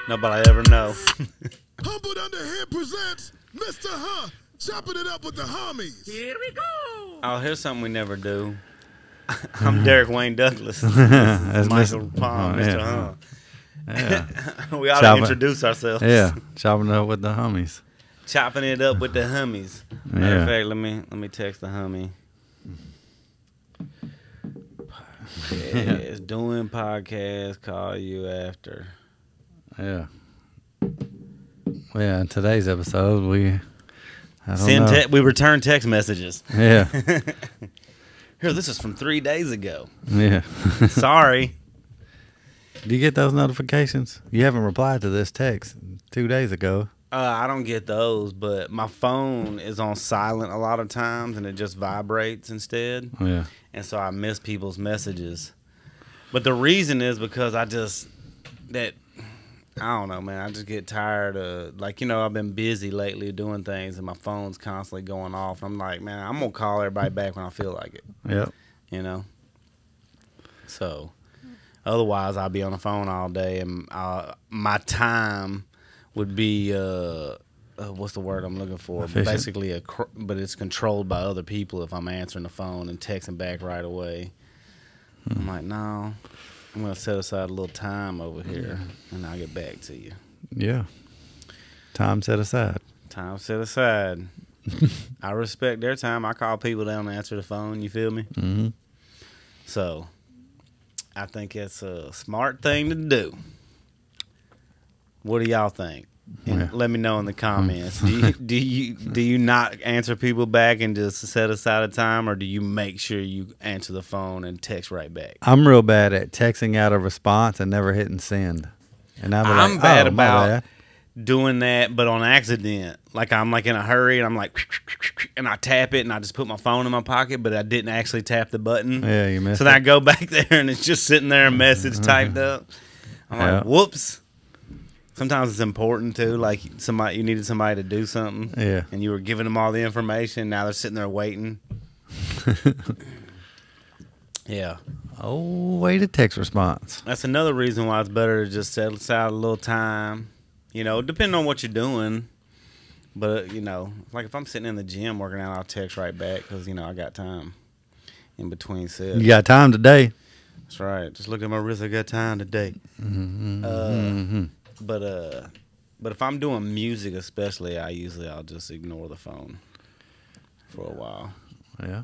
Nobody ever know. Humbled Under Him presents Mr. Huh, Chopping It Up with the Homies. Here we go. Oh, here's something we never do. I'm Derek Wayne Douglas. This is Michael Palm, Mr. Huh. Yeah. We ought to introduce ourselves. Yeah, chopping it up with the homies. Chopping it up with the homies. Matter of fact, let me text the homie. It's doing podcast. Call you after. Yeah. Well, yeah, in today's episode, we return text messages. Yeah. Here, this is from 3 days ago. Yeah. Sorry. Do you get those notifications? You haven't replied to this text 2 days ago. I don't get those, but my phone is on silent a lot of times, and it just vibrates instead. Yeah. And so I miss people's messages. But the reason is because I don't know, man. I just get tired of, I've been busy lately doing things, and my phone's constantly going off. I'm like, man, I'm going to call everybody back when I feel like it. Yep. You know? So, otherwise, I'll be on the phone all day, and my time would be, what's the word I'm looking for? Efficient. Basically, but it's controlled by other people if I'm answering the phone and texting back right away. I'm like, no. I'm going to set aside a little time over here, and I'll get back to you. Yeah. Time set aside. Time set aside. I respect their time. I call people down to answer the phone. You feel me? Mm-hmm. So, I think it's a smart thing to do. What do y'all think? And let me know in the comments. Do you not answer people back and just set aside a time, or do you make sure you answer the phone and text right back? I'm real bad at texting out a response and never hitting send. And I'm bad about doing that, but on accident. Like I'm like in a hurry and I'm like, and I tap it and I just put my phone in my pocket, but I didn't actually tap the button. Yeah, you missed So then I go back there and it's just sitting there, a message typed up. I'm like, whoops. Sometimes it's important too, like you needed somebody to do something, and you were giving them all the information. Now they're sitting there waiting. Yeah. Oh, wait a text response. That's another reason why it's better to just set aside a little time. You know, depending on what you're doing. But like if I'm sitting in the gym working out, I'll text right back because I got time in between sets. You got time today. That's right. Just look at my wrist. I got time today. Mm-hmm. But if I'm doing music especially, I'll just ignore the phone for a while. Yeah.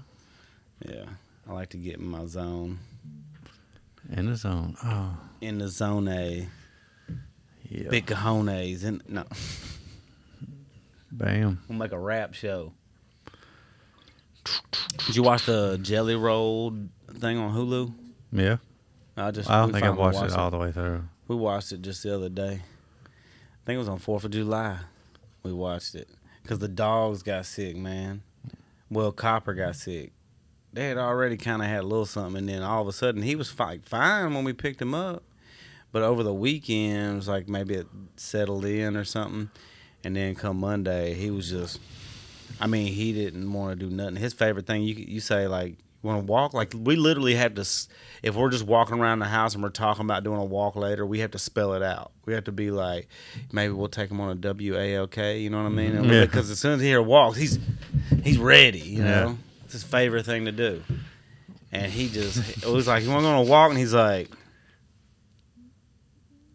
Yeah. I like to get in my zone. In the zone. Oh. In the zone A. Yeah. Big cojones. No. Bam. We'll make a rap show. Did you watch the Jelly Roll thing on Hulu? Yeah. I don't think I watched it all the way through. We watched it just the other day. I think it was on 4th of July. We watched it. Because the dogs got sick, man. Well, Copper got sick. They had already kind of had a little something, and then all of a sudden, he was fine when we picked him up. But over the weekend, it was like maybe it settled in or something. And then come Monday, he was just, he didn't want to do nothing. His favorite thing, you say, like, you want to walk? Like, we literally have to, if we're just walking around the house and we're talking about doing a walk later, we have to spell it out. We have to be like, maybe we'll take him on a WALK, you know what I mean? Yeah. Because as soon as he hears walks, he's ready, you know? It's his favorite thing to do. And it was like, you want to go on a walk? And he's like,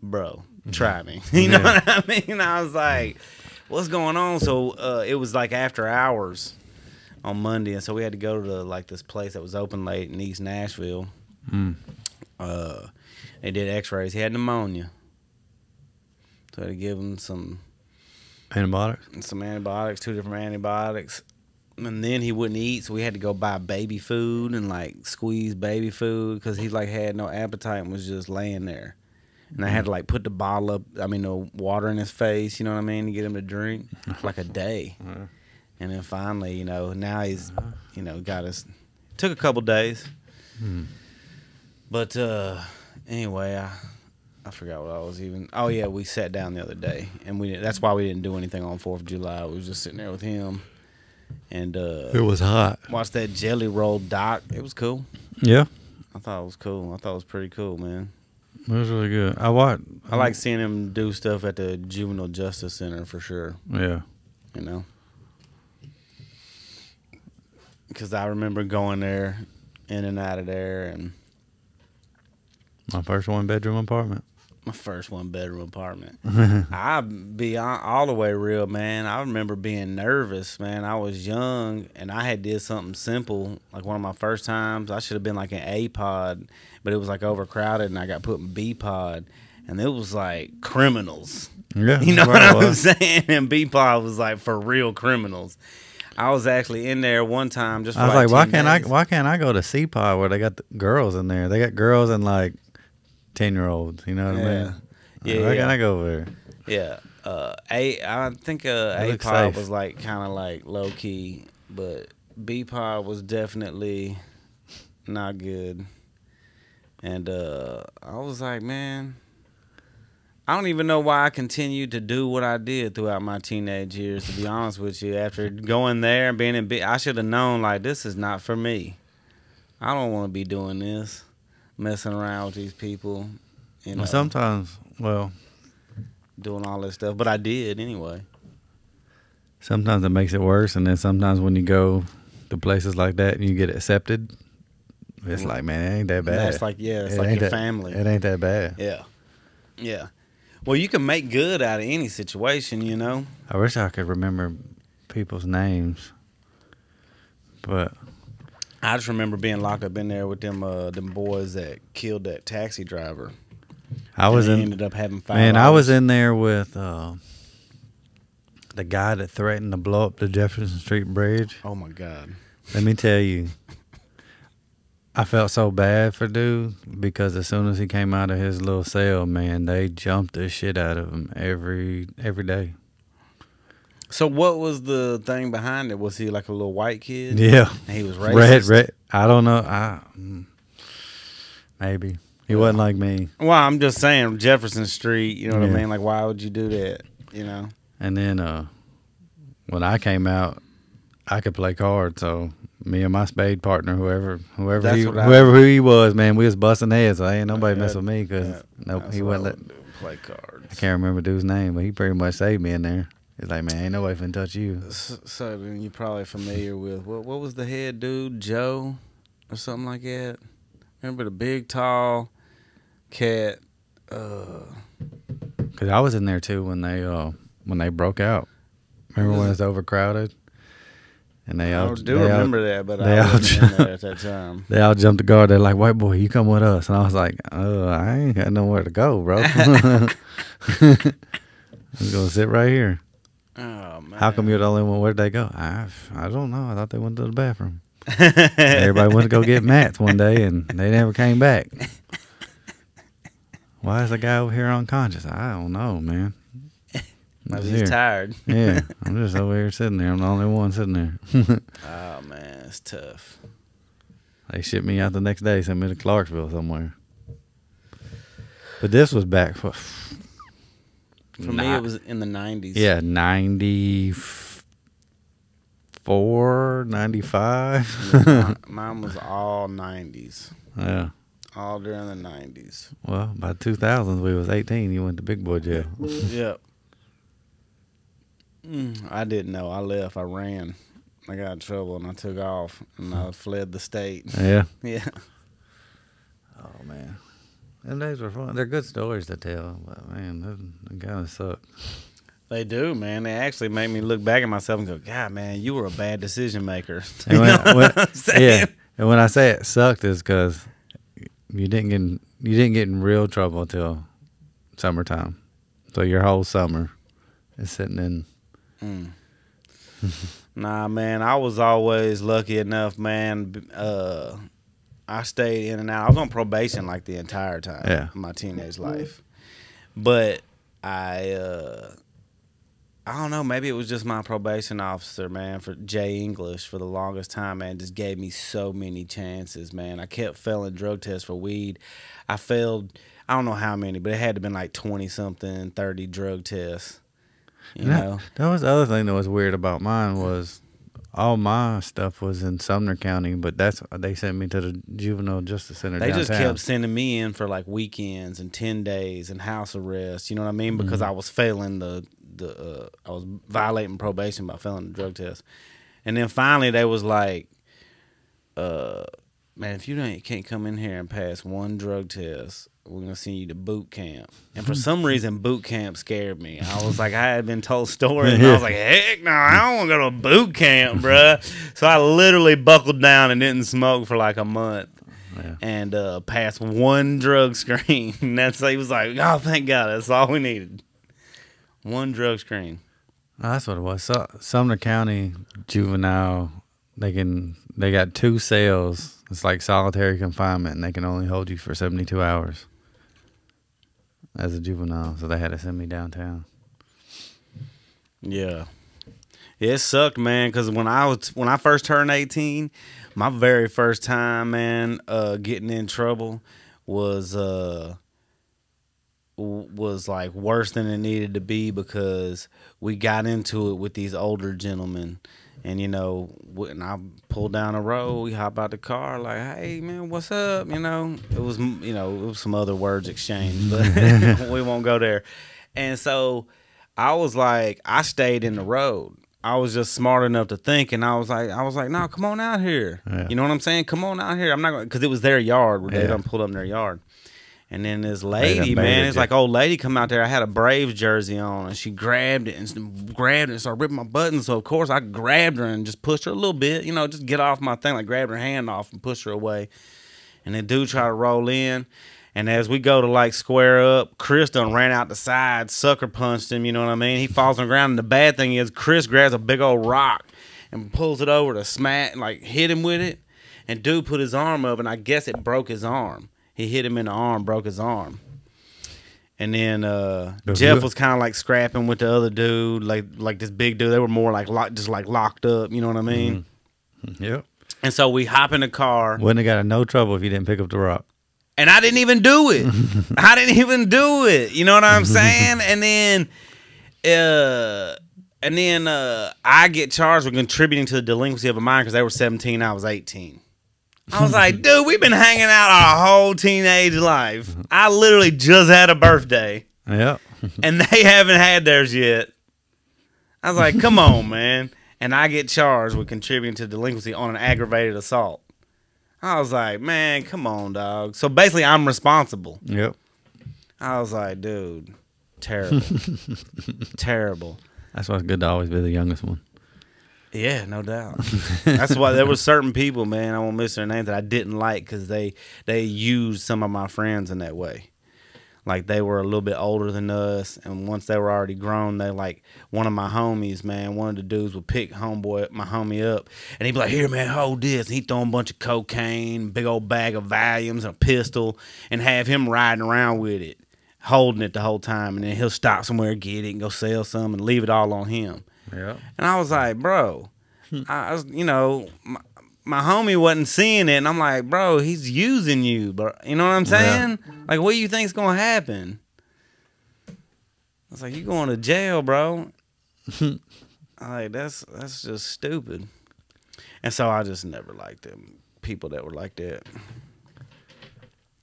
bro, try me. You know what I mean? I was like, what's going on? So it was like after hours on Monday, and so we had to go to this place that was open late in East Nashville. They did x-rays. He had pneumonia. So I had to give him some antibiotics, 2 different antibiotics. And then he wouldn't eat, so we had to go buy baby food and squeeze baby food because he had no appetite and was just laying there. And I had to put the bottle up, the water in his face, you know what I mean, to get him to drink for a day. And then finally, now he's, got us. It took a couple days. But anyway, I forgot what I was even. Oh, yeah, we sat down the other day. And that's why we didn't do anything on 4th of July. We was just sitting there with him. And it was hot. Watched that Jelly Roll doc. It was cool. Yeah. I thought it was cool. I thought it was pretty cool, man. It was really good. I like seeing him do stuff at the Juvenile Justice Center for sure. Yeah. You know? Because I remember going there, in and out of there, and My first 1-bedroom apartment. my first 1-bedroom apartment. I'll be all the way real, man. I remember being nervous, man. I was young, and I had did something simple, like one of my first times. I should have been like an A pod, but it was like overcrowded, and I got put in B pod, and it was like criminals. Yeah. You know what I'm saying? And B pod was like for real criminals. I was actually in there one time just for I was like, why 10 days. why can't I go to C pod where they got the girls in there? They got girls and like 10-year-olds. You know what I mean? Yeah. Why can't I go over there? Yeah. I think A looks pod safe. was like kind of like low key, but B pod was definitely not good. And I was like, man, I don't even know why I continued to do what I did throughout my teenage years, to be honest with you. After going there and being in B, I should have known, like, this is not for me. I don't want to be doing this, messing around with these people, you know, Well, sometimes, doing all this stuff. But I did anyway. sometimes it makes it worse, and then sometimes when you go to places like that and you get accepted, it's like, man, it ain't that bad. That's like, yeah, it's It like ain't your that- family. It ain't that bad. Yeah. Yeah. Well, you can make good out of any situation, you know. I wish I could remember people's names, but I just remember being locked up in there with them boys that killed that taxi driver. I was and they in. ended up having 5 Man, I hours. was in there with the guy that threatened to blow up the Jefferson Street Bridge. Oh my God. Let me tell you, I felt so bad for dude because as soon as he came out of his little cell, man, they jumped the shit out of him every day. So what was the thing behind it? Was he like a little white kid? Yeah, And he was racist? red. I don't know. Maybe he wasn't like me. Well, I'm just saying Jefferson Street. You know what I Yeah. mean? Like, why would you do that? You know? And then when I came out, I could play cards. So me and my spade partner, whoever That's who he was, man, we was busting heads. So ain't nobody mess with me because That's he what I wasn't. would do, play cards. I can't remember dude's name, but he pretty much saved me in there. He's like, man, ain't nobody finna touch you. So then you're probably familiar with what was the head dude, Joe, or something like that. Remember the big tall cat? Cause I was in there too when they broke out. Remember when it was overcrowded? And they all remember that, but they I all wasn't in there at that time. They all jumped the guard. They're like, white boy, you come with us. And I was like, I ain't got nowhere to go, bro. I'm gonna sit right here. Oh man! How come you're the only one? Where'd they go? I don't know. I thought they went to the bathroom. Everybody went to go get mats one day, and they never came back. Why is the guy over here unconscious? I don't know, man. Maybe Here. he's tired. Yeah, I'm just over here sitting there. I'm the only one sitting there. Oh man, it's tough. They shipped me out the next day, sent me to Clarksville somewhere. But this was back for me, it was in the 90s. Yeah, 94, 95. Mine was all 90s. Yeah. All during the 90s. Well, by 2000s, we was 18. You went to big boy jail. Yep. I didn't know. I left. I ran. I got in trouble and I took off and I fled the state. Yeah. Yeah. Oh, man. Them days were fun. They're good stories to tell, but, man, they kind of suck. They do, man. They actually make me look back at myself and go, God, man, you were a bad decision maker. And You when, know what I'm saying? yeah, and when I say it sucked is because you didn't get in real trouble until summertime. So your whole summer is sitting in. Nah, man, I was always lucky enough, man. I stayed in and out. I was on probation like the entire time of my teenage life. But I don't know, maybe it was just my probation officer, man, for Jay English for the longest time, man, just gave me so many chances, man. I kept failing drug tests for weed. I failed, I don't know how many, but it had to have been like 20-something, 30 drug tests. You know? That was the other thing that was weird about mine was all my stuff was in Sumner County, but they sent me to the juvenile justice center. They downtown. just kept sending me in for like weekends and 10 days and house arrest. You know what I mean? Because I was failing I was violating probation by failing the drug test. And then finally they was like, man, if you can't come in here and pass one drug test, we're going to send you to boot camp. And for some reason, boot camp scared me. I was like, I had been told stories, and I was like, heck no, I don't want to go to boot camp, bruh. So I literally buckled down and didn't smoke for like a month. Yeah. And passed one drug screen. And he was like, oh, thank God, that's all we needed. One drug screen. Oh, that's what it was. So, Sumner County juvenile, they got 2 cells. It's like solitary confinement, and they can only hold you for 72 hours as a juvenile. So they had to send me downtown. Yeah, it sucked, man. Because when I first turned 18, my very first time, man, getting in trouble was like worse than it needed to be, because we got into it with these older gentlemen. And, you know, when I pulled down the road, we hop out the car like, hey, man, what's up? You know, it was some other words exchanged, but we won't go there. And so I was like, I stayed in the road. I was just smart enough to think, and I was like, no, come on out here. Yeah. You know what I'm saying? Come on out here. I'm not going to, because it was their yard where they done pulled up in their yard. And then this lady, man, it's like old lady come out there. I had a Braves jersey on, and she grabbed it and started ripping my buttons. So, of course, I grabbed her and just pushed her a little bit, you know, just get off my thing, like grabbed her hand off and pushed her away. And then dude tried to roll in. And as we go to, like, square up, Chris done ran out the side, sucker punched him, you know what I mean? He falls on the ground, and the bad thing is Chris grabs a big old rock and pulls it over to smack, like, hit him with it. And dude put his arm up, and I guess it broke his arm. He hit him in the arm, broke his arm. And then Jeff was kind of like scrapping with the other dude, like this big dude. They were more like just locked up, you know what I mean? Mm-hmm. Yep. And so we hop in the car. Wouldn't have got in no trouble if you didn't pick up the rock. And I didn't even do it. I didn't even do it. You know what I'm saying? And then I get charged with contributing to the delinquency of a minor because they were 17, I was 18. I was like, dude, we've been hanging out our whole teenage life. I literally just had a birthday. Yep. And they haven't had theirs yet. I was like, come on, man. And I get charged with contributing to delinquency on an aggravated assault. I was like, man, come on, dog. So basically, I'm responsible. Yep. I was like, dude, terrible. Terrible. That's why it's good to always be the youngest one. Yeah, no doubt. That's why there were certain people, man, I won't miss their names, that I didn't like because they used some of my friends in that way. Like, they were a little bit older than us, and once they were already grown, they, like, one of my homies, man, one of the dudes would pick my homie up, and he'd be like, here, man, hold this. And he'd throw him a bunch of cocaine, big old bag of Valiums, and a pistol, and have him riding around with it, holding it the whole time, and then he'll stop somewhere, get it, and go sell some, and leave it all on him. Yeah. And I was like, bro, I was, you know, my homie wasn't seeing it, and I'm like, bro, he's using you, bro. You know what I'm saying? Yeah. Like, what do you think's gonna happen? I was like, you going to jail, bro? I'm like, that's just stupid. And so I just never liked them people that were like that.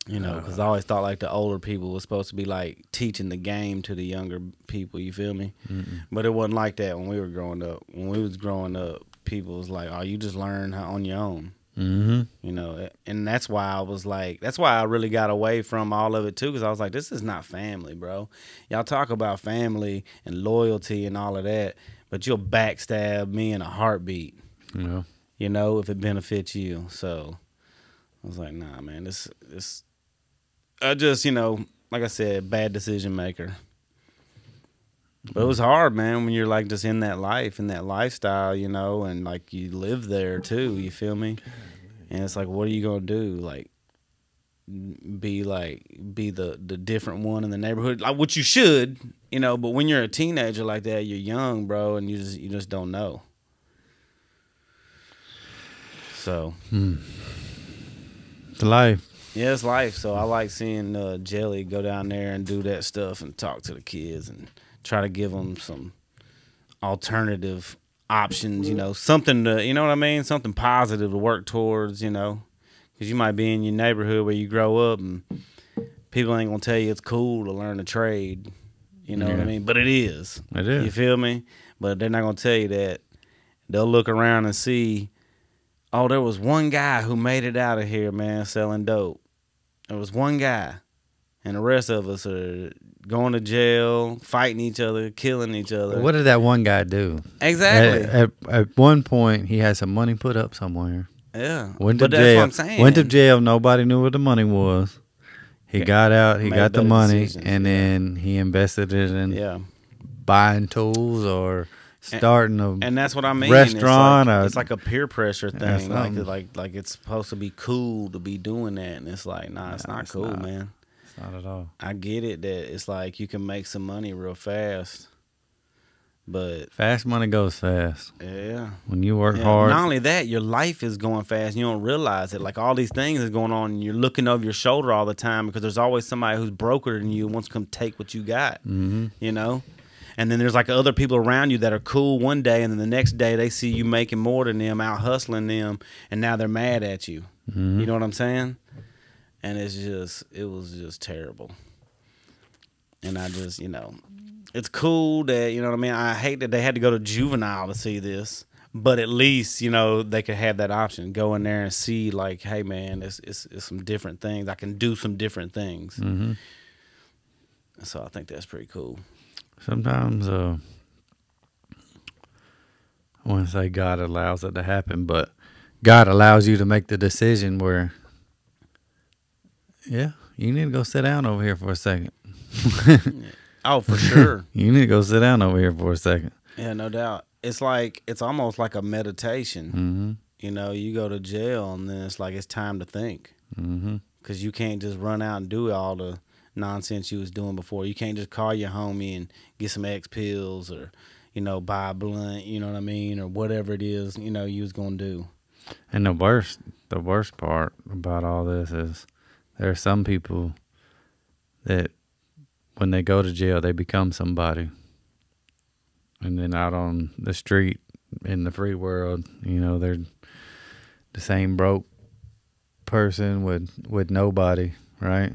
You know, because I always thought like the older people was supposed to be like teaching the game to the younger people. You feel me? Mm-mm. But it wasn't like that when we were growing up. When we was growing up, people was like, "Oh, you just learn on your own." Mm-hmm. You know, and that's why I was like, that's why I really got away from all of it too, because I was like, this is not family, bro. Y'all talk about family and loyalty and all of that, but you'll backstab me in a heartbeat. Yeah. You know, if it benefits you. So I was like, nah, man, this. I just, you know, like I said, bad decision maker. But it was hard, man, when you're like just in that life, in that lifestyle, you know, and like you live there too, you feel me? And it's like, what are you gonna do? Like be the different one in the neighborhood, like what you should, you know, but when you're a teenager like that, you're young, bro, and you just don't know. So it's life. Yeah, it's life. So I like seeing Jelly go down there and do that stuff and talk to the kids and try to give them some alternative options, you know, something to, you know what I mean? Something positive to work towards, you know, because you might be in your neighborhood where you grow up and people ain't going to tell you it's cool to learn a trade, you know what I mean? But it is. It is. You feel me? But they're not going to tell you that. They'll look around and see, oh, there was one guy who made it out of here, man, selling dope. There was one guy. And the rest of us are going to jail, fighting each other, killing each other. What did that one guy do? Exactly. At one point, he had some money put up somewhere. Yeah. Went to but jail. that's what I'm saying. Went to jail. Nobody knew where the money was. He got out. He got the money, and then he invested it in buying tools or starting and that's what I mean. Restaurant. It's like a peer pressure thing. Like it's supposed to be cool to be doing that, and it's like, nah, it's not cool, man. It's not at all. I get it that it's like you can make some money real fast, but fast money goes fast. Yeah. When you work hard. Not only that, your life is going fast. And you don't realize it. Like all these things is going on, and you're looking over your shoulder all the time because there's always somebody who's broker than you and wants to come take what you got. Mm-hmm. You know. And then there's like other people around you that are cool one day, and then the next day they see you making more than them, out hustling them, and now they're mad at you. Mm-hmm. You know what I'm saying? And it was just terrible. And I just, you know, it's cool that, you know what I mean? I hate that they had to go to juvenile to see this, but at least, you know, they could have that option. Go in there and see, like, hey, man, it's some different things. I can do some different things. Mm-hmm. So I think that's pretty cool. Sometimes I want to say God allows it to happen, but God allows you to make the decision where, yeah, you need to go sit down over here for a second. Oh, for sure. You need to go sit down over here for a second. Yeah, no doubt. It's like, it's almost like a meditation. Mm-hmm. You know, you go to jail and then it's like it's time to think. Mm-hmm. Because you can't just run out and do all the nonsense you was doing before. You can't just call your homie and get some X pills or, you know, buy a blunt, you know what I mean, or whatever it is, you know, you was gonna do. And the worst part about all this is there are some people that when they go to jail they become somebody, and then out on the street in the free world, you know, they're the same broke person with nobody, right?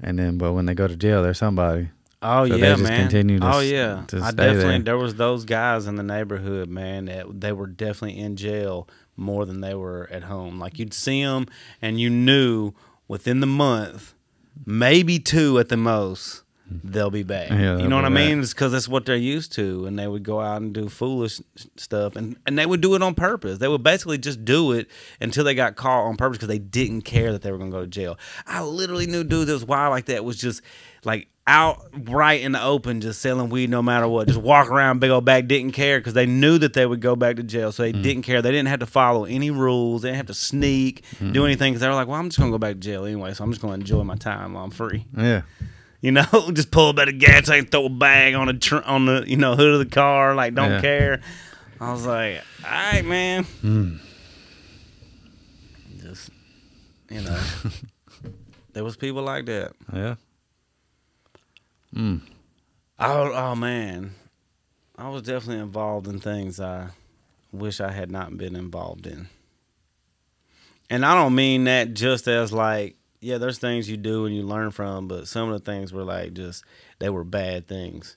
And then, but when they go to jail, they're somebody. Oh, so yeah, they just man. Continue to, I definitely, there was those guys in the neighborhood, man, that they were definitely in jail more than they were at home. Like, you'd see them, and you knew within the month, maybe 2 at the most, they'll be back. Yeah, you know what I mean? It's because that's what they're used to, and they would go out and do foolish stuff, and they would do it on purpose. They would basically just do it until they got caught on purpose because they didn't care that they were going to go to jail. I literally knew dudes that was wild like that was just like out right in the open, just selling weed no matter what, just walk around big old bag, didn't care because they knew that they would go back to jail, so they didn't care. They didn't have to follow any rules. They didn't have to sneak, do anything, because they were like, well, I'm just going to go back to jail anyway, so I'm just going to enjoy my time while I'm free. Yeah. You know, just pull up at a gas tank, throw a bag on the you know, hood of the car, like don't care. I was like, all right, man. Just, you know, there was people like that. Yeah. Oh man, I was definitely involved in things I wish I had not been involved in. And I don't mean that just as like, yeah, there's things you do and you learn from, but some of the things were like just, they were bad things,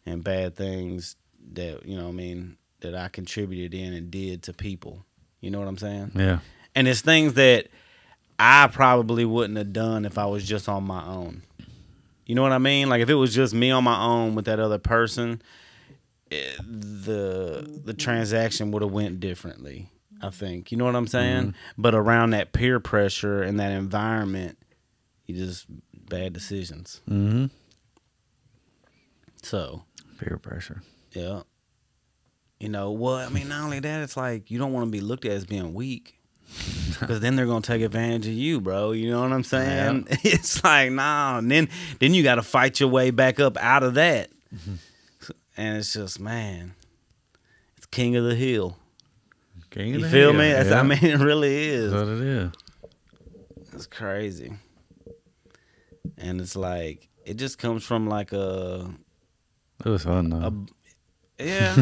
and bad things that, you know what I mean, that I contributed in and did to people. You know what I'm saying? Yeah. And it's things that I probably wouldn't have done if I was just on my own. You know what I mean? Like if it was just me on my own with that other person, the transaction would have went differently, I think. You know what I'm saying? But around that peer pressure and that environment, you just bad decisions. So peer pressure. Yeah. You know, well, I mean, not only that, it's like you don't want to be looked at as being weak, because then they're gonna take advantage of you, bro. You know what I'm saying? Yeah. It's like, nah. And then you got to fight your way back up out of that. And it's just, man, it's king of the hill. King of the hill. You feel me? That's, I mean, it really is. That's what it is. It's crazy. And it's like, it just comes from like a... It was fun, though. Yeah.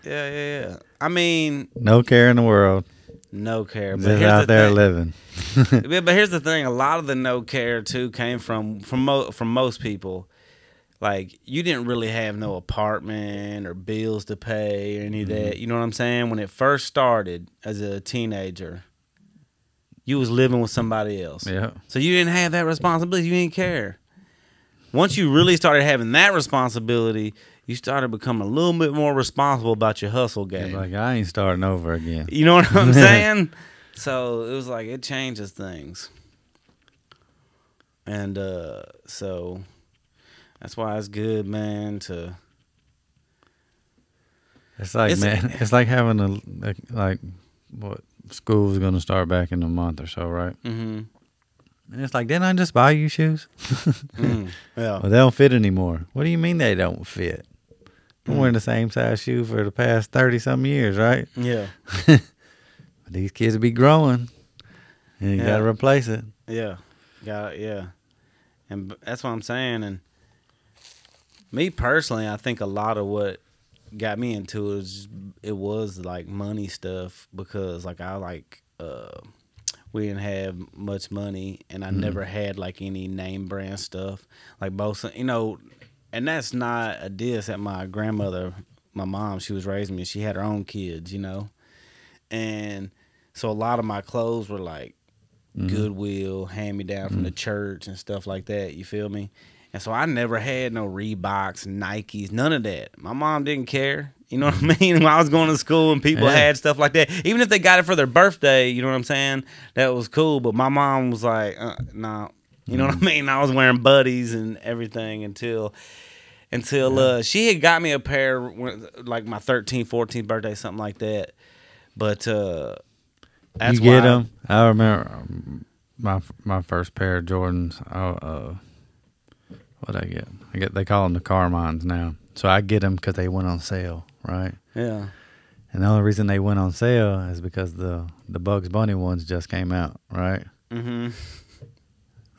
Yeah. I mean, No care in the world. no care. But Just here's out the there thing. living. But here's the thing: a lot of the no care too came from most people. Like, you didn't really have no apartment or bills to pay or any of that. You know what I'm saying? When it first started as a teenager, you was living with somebody else. Yeah. So you didn't have that responsibility. You didn't care. Once you really started having that responsibility, you started becoming a little bit more responsible about your hustle game. Like, I ain't starting over again. You know what I'm saying? So it was like, it changes things. And so that's why it's good, man, to... It's like, it's like having like, what, school's going to start back in a month or so, right? Mm-hmm. And it's like, didn't I just buy you shoes? Yeah. Well, they don't fit anymore. What do you mean they don't fit? I'm wearing the same size shoe for the past 30-some years, right? Yeah. But these kids be growing, and you got to replace it. Yeah. Yeah. And that's what I'm saying. And me personally, I think a lot of what got me into it was like money stuff, because like we didn't have much money, and I never had like any name brand stuff. Like both, you know, and that's not a diss at my grandmother, my mom. She was raising me. She had her own kids, you know, and so a lot of my clothes were like Goodwill, hand me down from the church and stuff like that. You feel me? And so I never had no Reeboks, Nikes, none of that. My mom didn't care. You know what I mean? When I was going to school and people had stuff like that, even if they got it for their birthday, you know what I'm saying? That was cool. But my mom was like, nah. You know what I mean? I was wearing buddies and everything until she had got me a pair, like my 13th, 14th birthday, something like that. But that's you get them. I remember my first pair of Jordans. What I get? They call them the Carmines now. So I get them because they went on sale, right? Yeah. And the only reason they went on sale is because the Bugs Bunny ones just came out, right? Mm-hmm.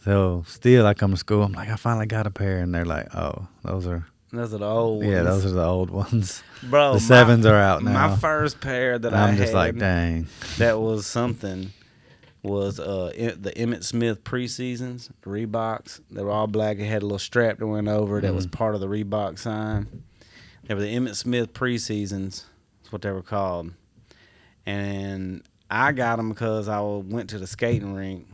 So still, I come to school. I'm like, I finally got a pair, and they're like, oh, those are the old ones. Yeah, those are the old ones. Bro, the sevens are out now. My first pair that I'm I just had, like, dang. That was something. Was the Emmitt Smith preseasons, the Reeboks. They were all black. It had a little strap that went over that was part of the Reebok sign. They were the Emmitt Smith preseasons. That's what they were called. And I got them because I went to the skating rink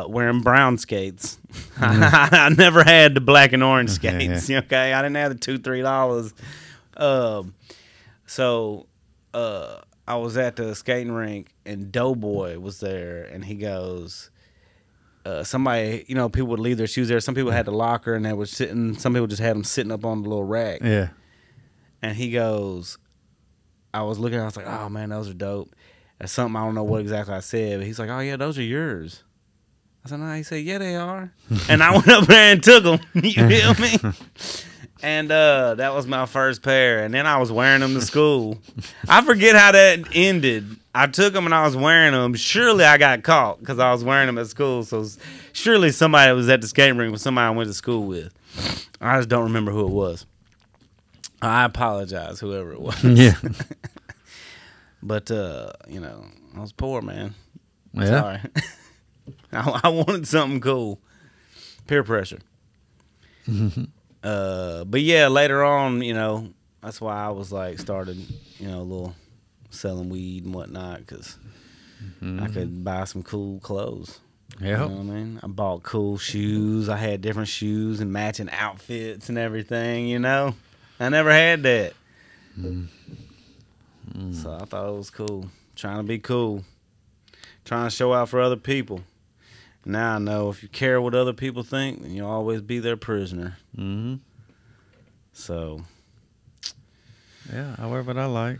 wearing brown skates. I never had the black and orange skates. Okay, I didn't have the $2-3. So I was at the skating rink, and Doughboy was there, and he goes, somebody, you know, people would leave their shoes there. Some people had the locker, and they were sitting. Some people just had them sitting up on the little rack. Yeah. And he goes, I was looking, I was like, oh man, those are dope. That's something, I don't know what exactly I said, but he's like, oh yeah, those are yours. I said, no. He said, yeah, they are. And I went up there and took them. You feel me? And that was my first pair. And then I was wearing them to school. I forget how that ended. I took them and I was wearing them. Surely I got caught because I was wearing them at school. So surely somebody was at the skating rink with somebody I went to school with. I just don't remember who it was. I apologize, whoever it was. Yeah. But, you know, I was poor, man. Yeah. Sorry. I wanted something cool. Peer pressure. But yeah, later on, you know, that's why I was like started, you know, a little selling weed and whatnot, because I could buy some cool clothes. Yeah. You know what I mean? I bought cool shoes. I had different shoes and matching outfits and everything, you know? I never had that. So I thought it was cool. Trying to be cool. Trying to show out for other people. Now I know if you care what other people think, then you'll always be their prisoner. Mm-hmm. So. Yeah, I wear what I like.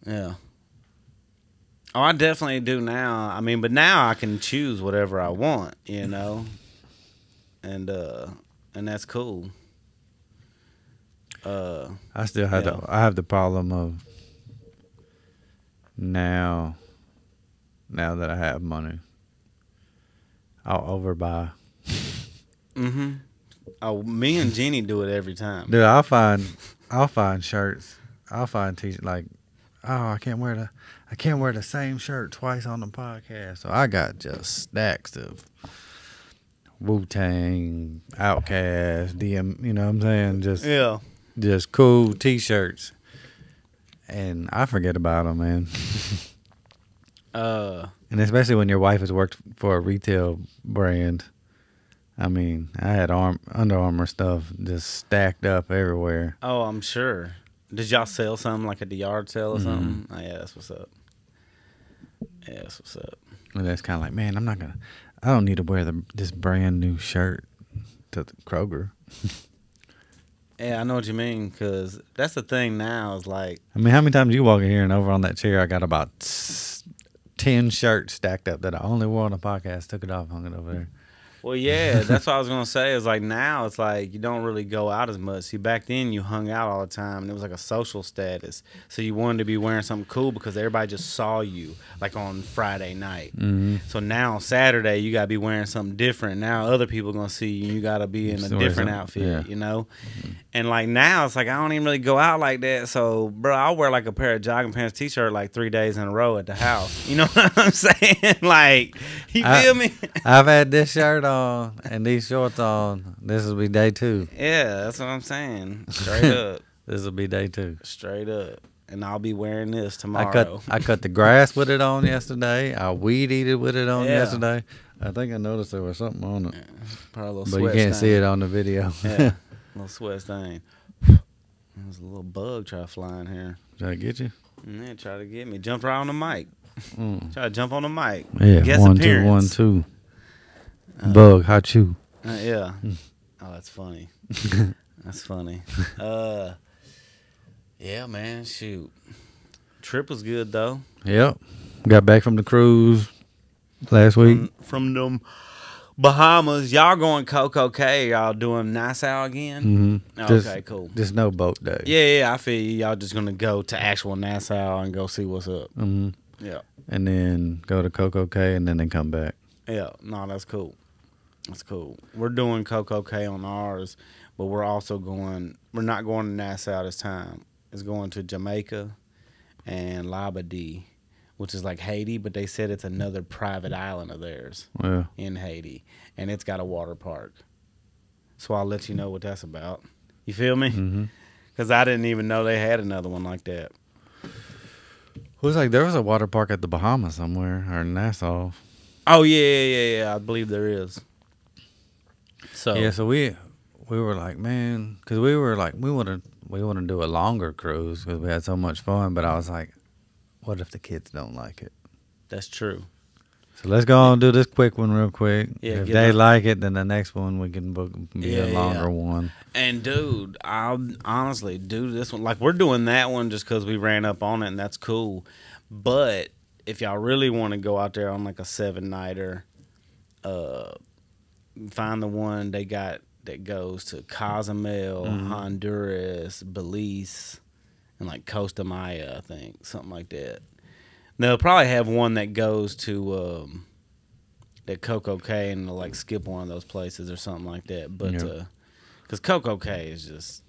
Yeah. Oh, I definitely do now. I mean, but now I can choose whatever I want, you know? And that's cool. I still have I have the problem of now that I have money, I'll overbuy. Mm-hmm. Oh, me and Jeannie do it every time. Dude, I'll find shirts I'll find t-shirt like, oh, I can't wear the same shirt twice on the podcast. So I got just stacks of Wu-Tang, Outkast, DM, you know what I'm saying? Just cool t-shirts. And I forget about them, man. And especially when your wife has worked for a retail brand. I mean, I had Under Armour stuff just stacked up everywhere. Oh, I'm sure. Did y'all sell something like at the yard sale or something? Oh, yeah, that's what's up. Yeah, that's what's up. And that's kind of like, man, I don't need to wear this brand new shirt to the Kroger. Yeah, I know what you mean, because that's the thing now is like... I mean, how many times you walk in here and over on that chair, I got about 10 shirts stacked up that I only wore on the podcast, took it off, hung it over there. Well, yeah, that's what I was going to say. Is like now it's like you don't really go out as much. See, back then you hung out all the time, and it was like a social status. So you wanted to be wearing something cool because everybody just saw you, like on Friday night. Mm-hmm. So now on Saturday you got to be wearing something different. Now other people going to see you, and you got to be in a different outfit, you know? Mm-hmm. And like now it's like I don't even really go out like that. So, bro, I'll wear like a pair of jogging pants, t-shirt like 3 days in a row at the house. You know what I'm saying? Like, you feel me? I've had this shirt on and these shorts on. This will be day 2. Yeah, that's what I'm saying. Straight up. This will be day 2. Straight up. And I'll be wearing this tomorrow. I cut the grass with it on yesterday. I weed eated with it on yesterday. I think I noticed there was something on it. Yeah, probably a little but sweat you can't stain. see it on the video. Yeah, little sweat stain. There's a little bug try to fly in here. Try to get you? Yeah, try to get me. Jumped right on the mic. Try to jump on the mic. Yeah, Guest 1 appearance. 2 1 2. Bug, how you? Yeah. Oh, that's funny. That's funny. Yeah, man. Shoot. Trip was good though. Yep. Got back from the cruise last week. From them Bahamas. Y'all going Coco Cay. Y'all doing Nassau again? Mm-hmm. Okay, cool. Just no boat day. Yeah, I feel you. Y'all just going to go to actual Nassau and go see what's up. Mm-hmm. Yeah. And then go to Coco Cay and then come back. Yeah. No, that's cool. That's cool. We're doing Coco Cay on ours, but we're not going to Nassau this time. It's going to Jamaica and Labadee, which is like Haiti, but they said it's another private island of theirs in Haiti, and it's got a water park. So I'll let you know what that's about. You feel me? Because I didn't even know they had another one like that. It was like there was a water park at the Bahamas somewhere, or Nassau. Oh, yeah. I believe there is. So yeah, so we were like, man, because we were like, we want to do a longer cruise because we had so much fun. But I was like, what if the kids don't like it? That's true. So let's go on and do this quick one real quick. Yeah, if they like it, then the next one we can book a longer one. And dude, I'll honestly do this one. Like we're doing that one just because we ran up on it, and that's cool. But if y'all really want to go out there on like a 7-nighter, find the one they got that goes to Cozumel, Honduras, Belize, and like Costa Maya, I think, something like that. They'll probably have one that goes to that Coco Cay, and they'll like skip one of those places or something like that. But because Coco Cay is just,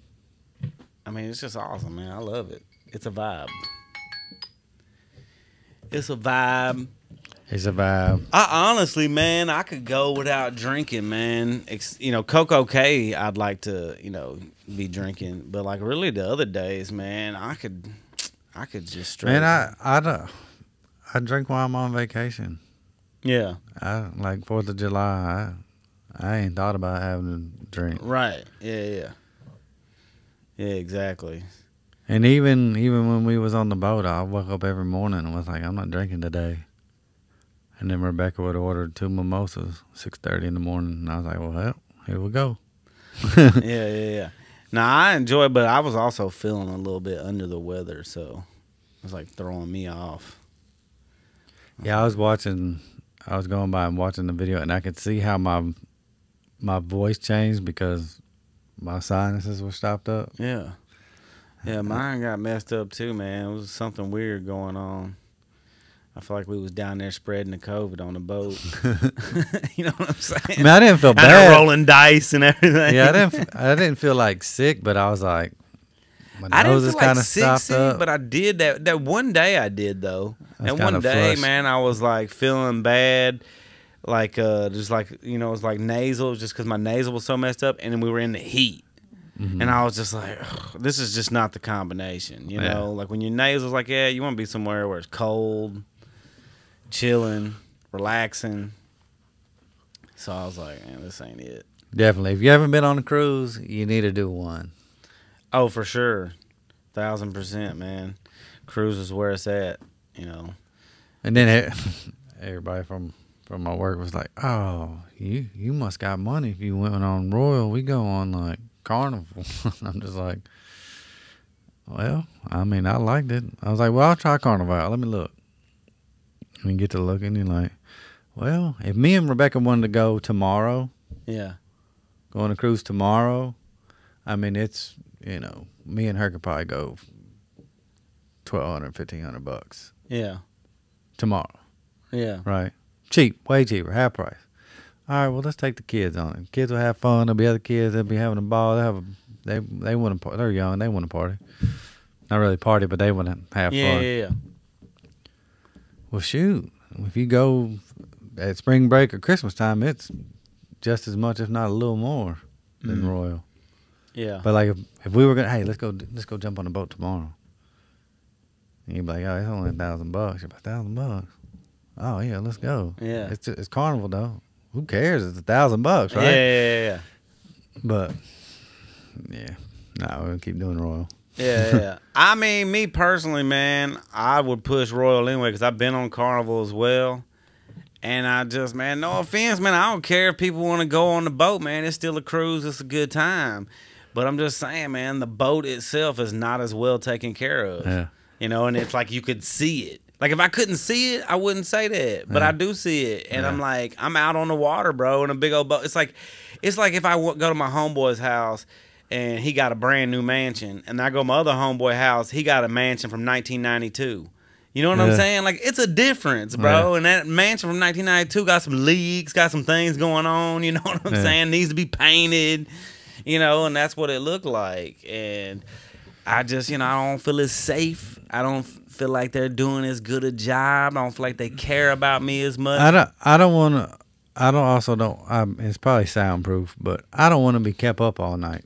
I mean, it's just awesome, man. I love it. It's a vibe. It's a vibe. It's a vibe. I honestly, man, I could go without drinking, man. Coco Cay, I'd like to, be drinking. But like really the other days, man, I could just straight. Man, I drink while I'm on vacation. Yeah. I like 4th of July. I ain't thought about having a drink. Right. Yeah. Yeah, exactly. And even when we was on the boat, I woke up every morning and was like, I'm not drinking today. And then Rebecca would order 2 mimosas, 6:30 in the morning, and I was like, well, here we go. Yeah. Now I enjoy it, but I was also feeling a little bit under the weather, so it was like throwing me off. Yeah, I was going by and watching the video, and I could see how my voice changed because my sinuses were stopped up. Yeah. Yeah, mine got messed up too, man. It was something weird going on. I feel like we was down there spreading the COVID on the boat. You know what I'm saying? I mean, I didn't feel bad. And rolling dice and everything. Yeah, I didn't feel like sick, but I was like, My I didn't nose feel is like kind of stopped 60, up. but I did that one day. I did though. That's And one kinda day, flushed. man, I was like feeling bad, like just like it was like nasal, just because my nasal was so messed up, and then we were in the heat, Mm-hmm. and I was just like, ugh, this is just not the combination, you know. Like when your nasal's like, yeah, you want to be somewhere where it's cold, chilling, relaxing. So I was like, man, this ain't it. Definitely. If you haven't been on a cruise, you need to do one. Oh, for sure, 1000%, man. Cruise is where it's at, you know. And then everybody from my work was like, "Oh, you must got money if you went on Royal. We go on like Carnival." I'm just like, "Well, I mean, I liked it." I was like, "Well, I'll try Carnival out. Let me look." And you get to looking, you're like, "Well, if me and Rebecca wanted to go tomorrow, Yeah. go on a cruise tomorrow, I mean, it's me and her could probably go $1,200, $1,500 Yeah. tomorrow." Yeah. Right. Cheap, way cheaper, half price. All right, well, let's take the kids on it. Kids will have fun. There'll be other kids. They'll be having a ball. They want to. They're young. They want to party. Not really party, but they want to have fun. Yeah. Well, shoot. If you go at spring break or Christmas time, it's just as much, if not a little more, than Royal. Yeah. But like, if we were gonna, hey, let's go jump on a boat tomorrow. And you'd be like, oh, it's only $1,000. You're about $1,000. Oh yeah, let's go. Yeah. It's Carnival though. Who cares? It's $1,000, right? Yeah. But yeah, no, we're gonna keep doing Royal. Yeah. I mean, me personally, man, I would push Royal anyway because I've been on Carnival as well. And I just, man, no offense, man, I don't care if people want to go on the boat, man. It's still a cruise. It's a good time. But I'm just saying, man, the boat itself is not as well taken care of. Yeah. You know, and it's like you could see it. Like if I couldn't see it, I wouldn't say that. But I do see it, and I'm like, I'm out on the water, bro, in a big old boat. It's like if I go to my homeboy's house, and he got a brand new mansion, and I go to my other homeboy house, he got a mansion from 1992. You know what I'm saying? Like it's a difference, bro. And that mansion from 1992 got some leaks, got some things going on. You know what I'm saying? Needs to be painted. You know, and that's what it looked like. And I just, I don't feel as safe. I don't feel like they're doing as good a job. I don't feel like they care about me as much. It's probably soundproof, but I don't want to be kept up all night.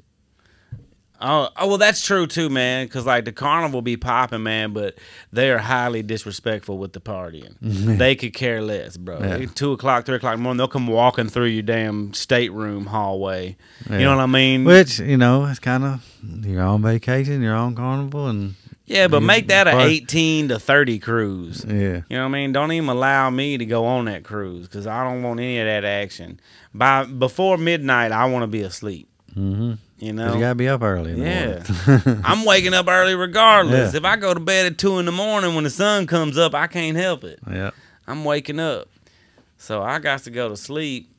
Oh, well, that's true too, man. Because like the Carnival be popping, man, but they are highly disrespectful with the partying. They could care less, bro. Yeah. 2 o'clock, 3 o'clock in the morning, they'll come walking through your damn stateroom hallway. You know what I mean? Which it's kind of you're on vacation, you're on Carnival, and yeah, but make that a 18 to 30 cruise. Yeah, you know what I mean. Don't even allow me to go on that cruise because I don't want any of that action. Before midnight, I want to be asleep. Mm-hmm. You know, you gotta be up early. I'm waking up early regardless. Yeah. If I go to bed at 2 in the morning when the sun comes up, I can't help it. Yeah, I'm waking up, so I got to go to sleep.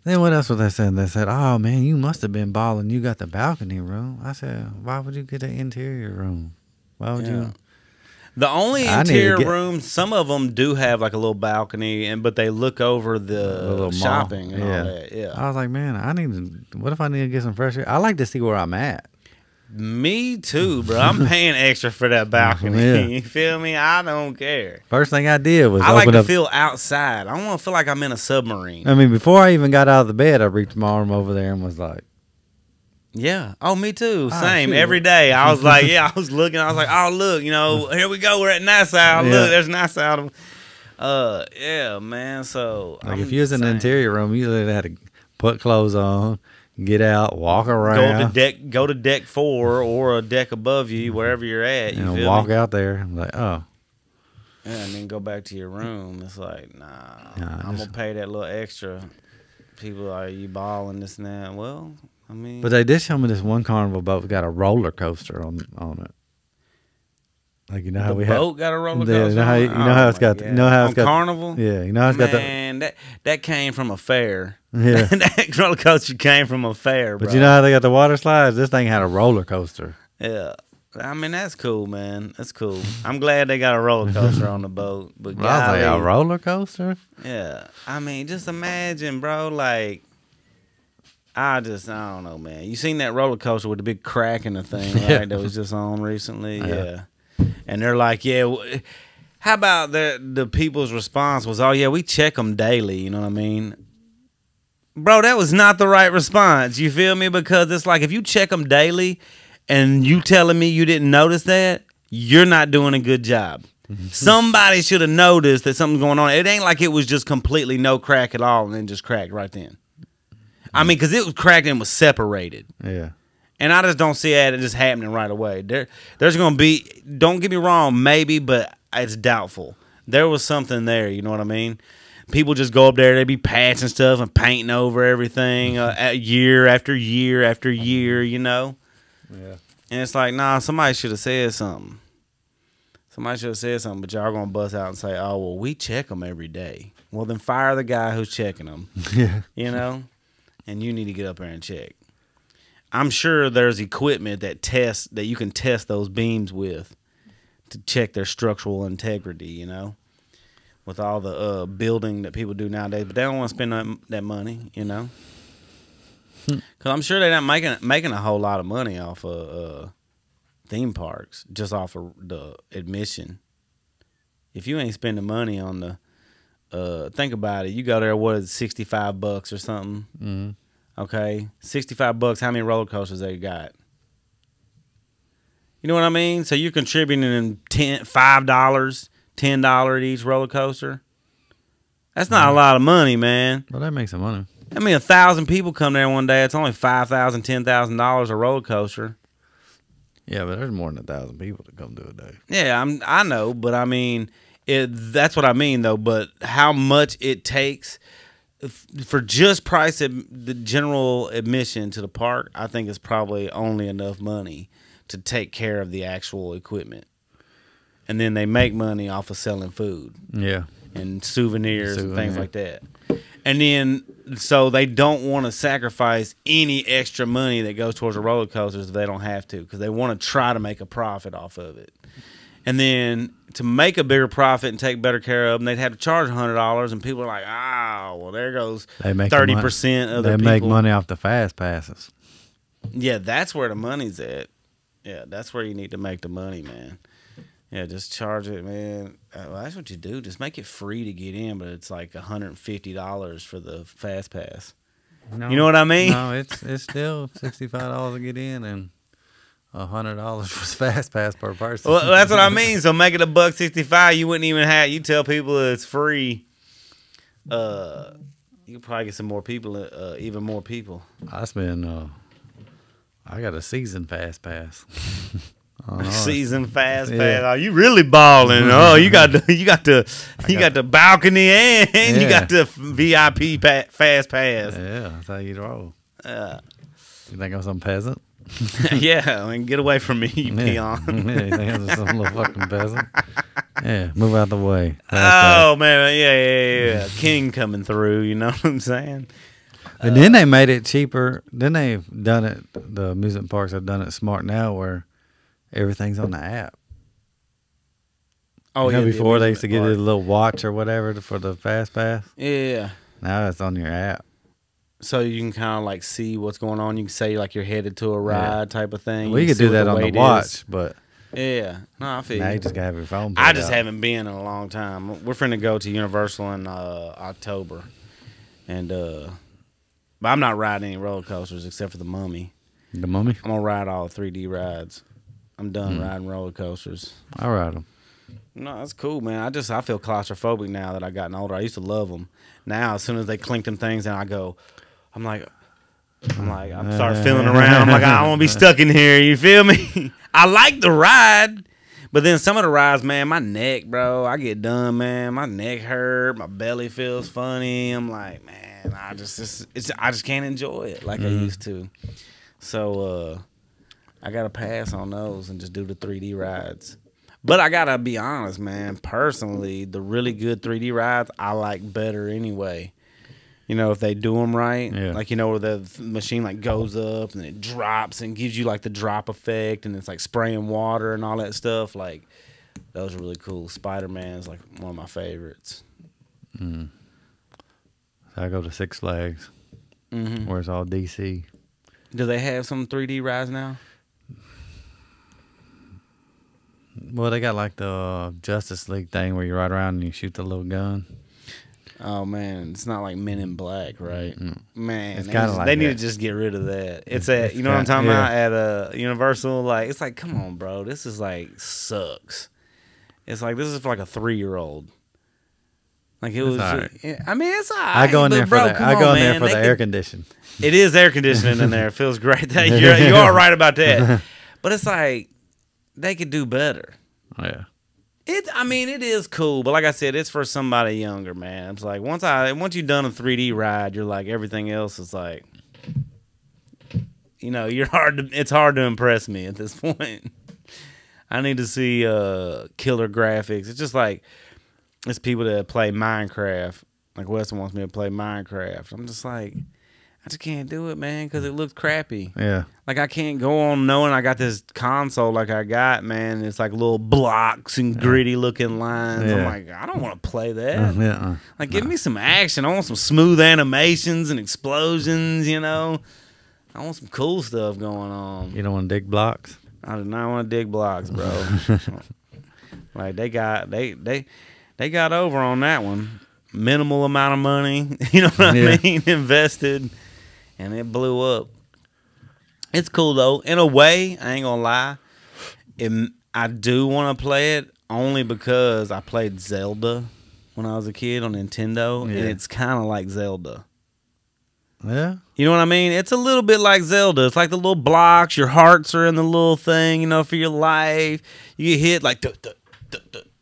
Then what else was they saying? They said, "Oh man, you must have been balling. You got the balcony room." I said, "Why would you get the interior room? Why would you?" The only interior rooms, some of them do have like a little balcony, but they look over the shopping and all that. Yeah, I was like, man, what if I need to get some fresh air? I like to see where I'm at. Me too, bro. I'm paying extra for that balcony. Yeah. You feel me? I don't care. First thing I did was I like open to up. feel outside. I don't want to feel like I'm in a submarine. I mean, before I even got out of the bed, I reached my arm over there and was like, yeah. Oh, me too. Oh, Same. shoot. Every day. I was like, I was looking. I was like, oh, look, here we go. We're at Nassau. Yeah. Look, there's Nassau. Yeah, man. So, like if you was in the interior room, you literally had to put clothes on, get out, walk around. Go to deck 4 or a deck above you, wherever you're at. You feel walk me? out there. I'm like, oh. Yeah, and then go back to your room. It's like, nah, I'm going to pay that little extra. People are, you balling this and that. Well, I mean. But they did show me this one Carnival boat got a roller coaster on it. Like how the we boat got a roller coaster. Yeah, you know how it's got. Carnival. Yeah, you know how it's got. Man, that came from a fair. Yeah, that roller coaster came from a fair. Bro. But you know how they got the water slides? This thing had a roller coaster. Yeah, I mean that's cool, man. That's cool. I'm glad they got a roller coaster on the boat. But I was like, a roller coaster? Yeah, I mean, just imagine, bro. Like, I don't know, man. You seen that roller coaster with the big crack in the thing, right? That was just on recently. Yeah. And they're like, yeah. How about the people's response was, oh yeah, we check them daily. You know what I mean? Bro, that was not the right response. You feel me? Because it's like if you check them daily, and you telling me you didn't notice that, you're not doing a good job. Somebody should have noticed that something's going on. It ain't like it was just completely no crack at all and then just cracked right then. I mean, because it was cracked and was separated. Yeah. And I just don't see it just happening right away. There's going to be, don't get me wrong, maybe, but it's doubtful. There was something there, you know what I mean? People just go up there, they be patching stuff and painting over everything year after year after year, you know? Yeah. And it's like, nah, somebody should have said something. Somebody should have said something, but y'all going to bust out and say, oh, well, we check them every day. Well, then fire the guy who's checking them. Yeah. You know? And you need to get up there and check. I'm sure there's equipment that you can test those beams with to check their structural integrity, you know, with all the building that people do nowadays. But they don't want to spend that money, you know, because I'm sure they're not making a whole lot of money off of theme parks, just off of the admission. If you ain't spending money on the think about it. You go there, what is it, $65 or something? Mm-hmm. Okay, $65. How many roller coasters they got? You know what I mean? So you're contributing $5, $10 at each roller coaster. That's not a lot of money, man. Well, that makes some money. I mean, 1,000 people come there one day. It's only $5,000, $10,000 a roller coaster. Yeah, but there's more than 1,000 people that come to a day. Yeah, I know, but I mean. That's what I mean, though. But how much it takes for just price of the general admission to the park, I think it's probably only enough money to take care of the actual equipment. And then they make money off of selling food. Yeah. And souvenirs and things like that. And then, so they don't want to sacrifice any extra money that goes towards the roller coasters if they don't have to, because they want to try to make a profit off of it. And then to make a bigger profit and take better care of them, they'd have to charge $100, and people are like, "Oh, well, there goes 30% of the people." They make money off the fast passes. Yeah, that's where the money's at. Yeah, that's where you need to make the money, man. Yeah, just charge it, man. Well, that's what you do. Just make it free to get in, but it's like $150 for the fast pass. No, you know what I mean? No, it's still $65 to get in and $100 for fast pass per person. Well, that's what I mean. So make it $1.65. You wouldn't even have. You tell people it's free. You could probably get some more people. Even more people. I spend. I got a season fast pass. Season fast pass. Oh, you really balling? Oh, you got the balcony and you got the VIP fast pass. Yeah, that's how you roll. You think I'm some peasant? Yeah, I mean, get away from me, you peon. Yeah, you think I'm some little fucking peasant? Yeah, move out the way. Oh, man, yeah. King coming through, you know what I'm saying? And then they made it cheaper. Then they've done it, the amusement parks have done it smart now where everything's on the app. Oh, you know, before they used to get a little watch or whatever for the fast pass. Yeah. Now it's on your app. So you can kind of like see what's going on. You can say like you're headed to a ride type of thing. Well, you could do that on the watch, but yeah, no, I feel now you. You just gotta have your phone. I just haven't been in a long time. We're finna go to Universal in October, and but I'm not riding any roller coasters except for the Mummy. The Mummy? I'm gonna ride all 3D rides. I'm done riding roller coasters. I ride them. No, that's cool, man. I feel claustrophobic now that I gotten older. I used to love them. Now, as soon as they clink them things, and I'm start feeling around. I'm like, I don't want to be stuck in here. You feel me? I like the ride, but then some of the rides, man, my neck, bro. I get done, man. My neck hurt. My belly feels funny. I'm like, man, I just can't enjoy it like I used to. So I gotta pass on those and just do the 3D rides. But I gotta be honest, man. Personally, the really good 3D rides I like better anyway. You know, if they do them right, like, you know, where the machine like goes up and it drops and gives you like the drop effect and it's like spraying water and all that stuff. Like, those are really cool. Spider-Man's like one of my favorites. I go to Six Flags. where it's all DC. Do they have some 3D rides now? Well, they got like the Justice League thing where you ride around and you shoot the little gun. Oh man, it's not like Men in Black, right? Man, It's kind of like they need that. to just get rid of that. It's at, you know what I'm talking about, at Universal. Like, it's like, come on, bro, this is like sucks. It's like, this is for like a 3-year-old. Like, it was. All I mean, it's all right. I go in there for bro, the come I on, go in man. there for They the could- air condition. It is air conditioning in there. It feels great. You are right about that. But it's like they could do better. Yeah. I mean, it is cool, but like I said, it's for somebody younger, man. It's like once you've done a 3D ride, you're like everything else is like, you know, it's hard to impress me at this point. I need to see killer graphics. It's just like it's people that play Minecraft. Like Weston wants me to play Minecraft. I'm just like, I just can't do it, man, because it looks crappy. Yeah. Like, I can't go on knowing I got this console like I got, man. It's like little blocks and gritty looking lines. Yeah. I'm like, I don't want to play that. Yeah. Like, give me some action. I want some smooth animations and explosions, you know. I want some cool stuff going on. You don't want to dig blocks? I do not want to dig blocks, bro. Like, they got over on that one. Minimal amount of money, you know what I mean, invested, and it blew up. It's cool though. In a way, I ain't gonna lie. I do want to play it only because I played Zelda when I was a kid on Nintendo, and it's kind of like Zelda. Yeah. You know what I mean? It's a little bit like Zelda. It's like the little blocks. Your hearts are in the little thing, you know, for your life. You get hit like,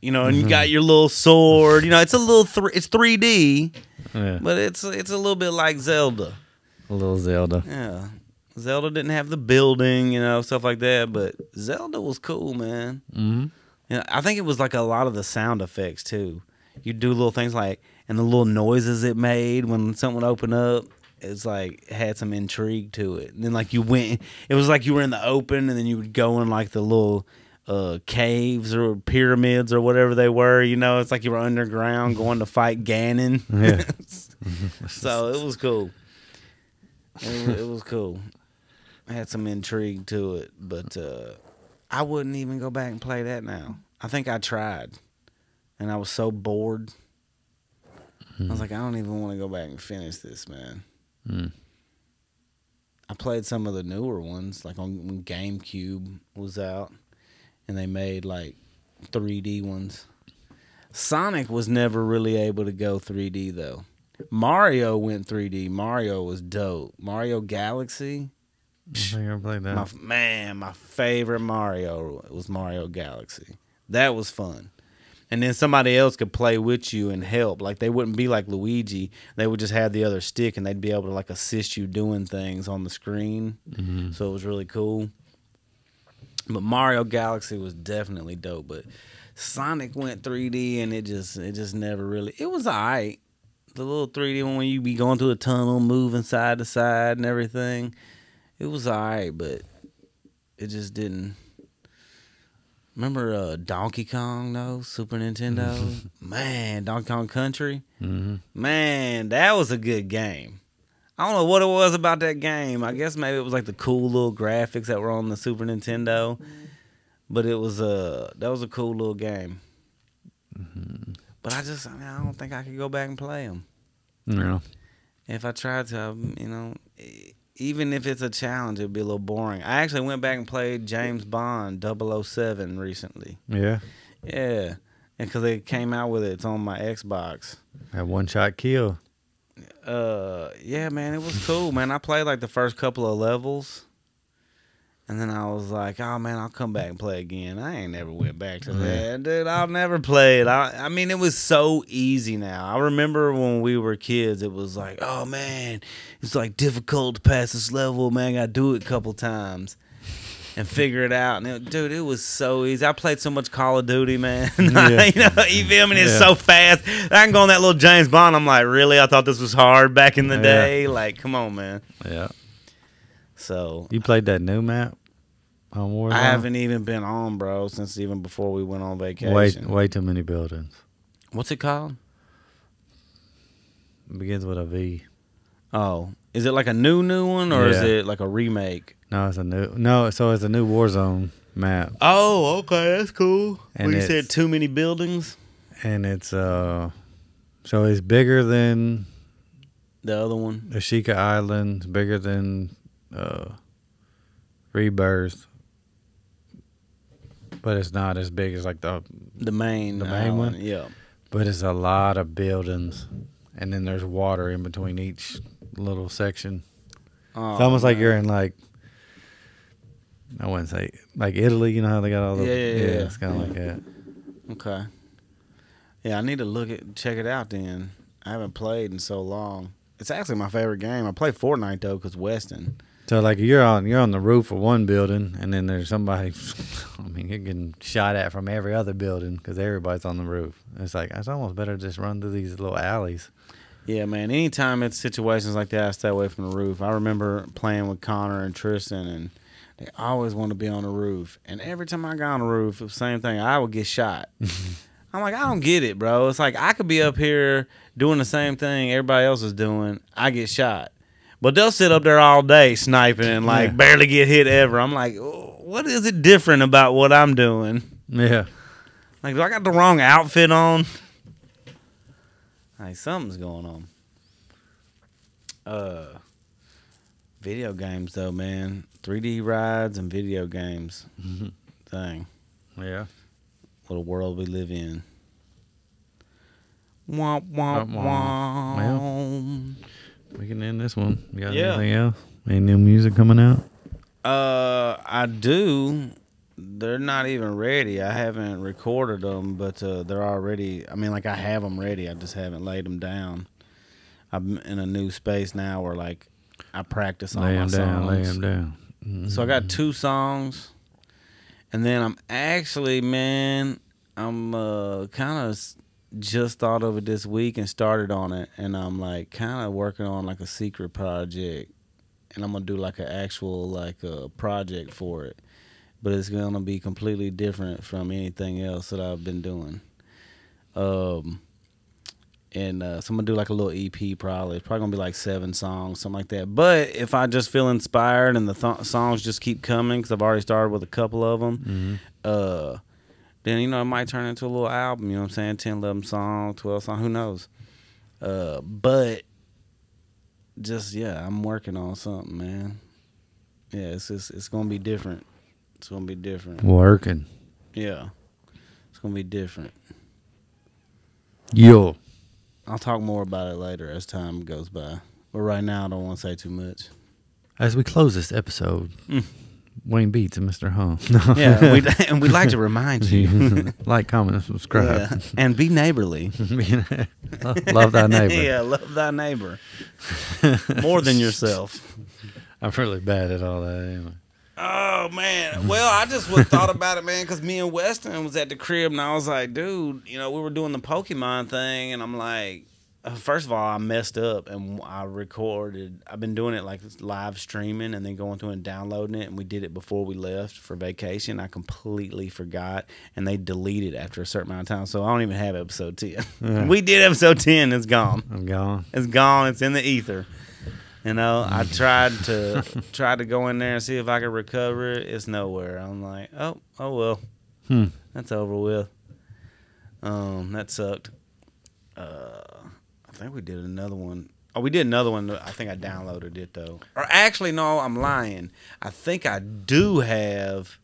you know, and you got your little sword. You know, it's a little, it's 3D, but it's a little bit like Zelda. A little Zelda. Yeah. Zelda didn't have the building, you know, stuff like that, but Zelda was cool, man. Mm-hmm. You know, I think it was like a lot of the sound effects, too. You do little things like, and the little noises it made when something would open up. It's like, it had some intrigue to it. And then, like, it was like you were in the open, and then you would go in, like, the little caves or pyramids or whatever they were, you know. It's like you were underground going to fight Ganon. Yeah. So, it was cool. It was cool. It had some intrigue to it, but I wouldn't even go back and play that now. I think I tried, and I was so bored. I was like, I don't even want to go back and finish this, man. I played some of the newer ones, like when GameCube was out, and they made like 3D ones. Sonic was never really able to go 3D though. Mario went 3D. Mario was dope. Mario Galaxy. I think I played that. My favorite Mario was Mario Galaxy. That was fun. And then somebody else could play with you and help. Like, they wouldn't be like Luigi. They would just have the other stick, and they'd be able to, like, assist you doing things on the screen. So it was really cool. But Mario Galaxy was definitely dope. But Sonic went 3D, and it just never really... It was all right. The little 3D one when you be going through a tunnel, moving side to side and everything. It was all right, but it just didn't... Remember Donkey Kong, though? Super Nintendo? Man, Donkey Kong Country? Man, that was a good game. I don't know what it was about that game. I guess maybe it was like the cool little graphics that were on the Super Nintendo. But it was that was a cool little game. But I don't think I could go back and play them. No. If I tried to, you know... Even if it's a challenge, it'd be a little boring. I actually went back and played James Bond 007 recently. Yeah. Yeah. And because they came out with it. It's on my Xbox. That one-shot kill. Yeah, man, it was cool, man. I played like the first couple of levels. And then I was like, oh, man, I'll come back and play again. I ain't never went back to that. Dude, I'll never play it. I mean, it was so easy now. I remember when we were kids, it was like, oh, man, it's like difficult to pass this level, man. I got to do it a couple times and figure it out. And dude, it was so easy. I played so much Call of Duty, man. Yeah. You know, you feel me? It's so fast. I can go on that little James Bond. I'm like, really? I thought this was hard back in the day? Like, come on, man. Yeah. So You played that new map on Warzone? I haven't even been on, bro, since even before we went on vacation. Way too many buildings. What's it called? It begins with a V. Oh, Is it like a new one, or is Yeah. it like a remake? No, it's a new Warzone map, Oh, okay, that's cool. And Well, you it's- said too many buildings. and it's so it's bigger than The other one. Ashika Island. It's bigger than Rebirth, but it's not as big as like the. The main main one? Yeah. But it's a lot of buildings, and then there's water in between each little section. Oh, It's almost like man. you're in like, I wouldn't say like Italy. You know how they got all the Yeah. It's kind of like that. Okay. Yeah, I need to check it out then. I haven't played in so long. It's actually my favorite game. I play Fortnite though, cause Weston. So like you're on the roof of one building, and then there's somebody. I mean, you're getting shot at from every other building because everybody's on the roof. It's like it's almost better to just run through these little alleys. Yeah, man. Anytime it's situations like that, I stay away from the roof. I remember playing with Connor and Tristan, and they always want to be on the roof. And every time I got on the roof, the same thing. I would get shot. I'm like, I don't get it, bro. It's like I could be up here doing the same thing everybody else is doing. I get shot. But they'll sit up there all day sniping and like barely get hit ever. I'm like, oh, what is it different about what I'm doing? Yeah. Like, do I got the wrong outfit on? Like, something's going on. Video games though, man. 3D rides and video games. Dang. Yeah. What a world we live in. Wah, wah, Wah, wah. wah. We can end this one. You got Yeah. anything else? Any new music coming out? I do. They're not even ready. I haven't recorded them, but they're already. I mean, like I have them ready. I just haven't laid them down. I'm in a new space now where like I practice all Lay my them down. Lay songs. them down. Mm-hmm. So I got 2 songs, and then I'm actually, man, I'm kind of just thought of it this week and started on it, and I'm like kind of working on like a secret project, and I'm gonna do like an actual like a project for it, but it's gonna be completely different from anything else that I've been doing. And so I'm gonna do like a little EP probably. It's probably gonna be like 7 songs, something like that. But if I just feel inspired and the songs just keep coming, because I've already started with a couple of them, then you know it might turn into a little album. You know what I'm saying? 10, 11 songs, 12 songs, who knows? But just I'm working on something, man. Yeah, it's gonna be different. It's gonna be different. Working. Yeah, it's gonna be different. Yo. I'll talk more about it later as time goes by. But right now, I don't want to say too much. As we close this episode, Wayne Beats and Mr. Hum. Yeah, and we'd like to remind you. Like, comment, and subscribe. Yeah, and be neighborly. Love thy neighbor. Yeah, love thy neighbor. More than yourself. I'm really bad at all that anyway. Oh, man. Well, I just thought about it, man, because me and Weston was at the crib, and I was like, dude, you know, we were doing the Pokemon thing, and I'm like, first of all, I messed up, and I recorded. I've been doing it like live streaming and then going through and downloading it, and we did it before we left for vacation. I completely forgot, and they deleted after a certain amount of time, so I don't even have episode 10. Yeah. We did episode 10. It's gone. I'm gone. It's gone. It's in the ether. You know, I tried to go in there and see if I could recover it. It's nowhere. I'm like, oh well, that's over with. That sucked. I think we did another one. Oh, we did another one. I think I downloaded it though. Or actually, no, I'm lying. I think I do have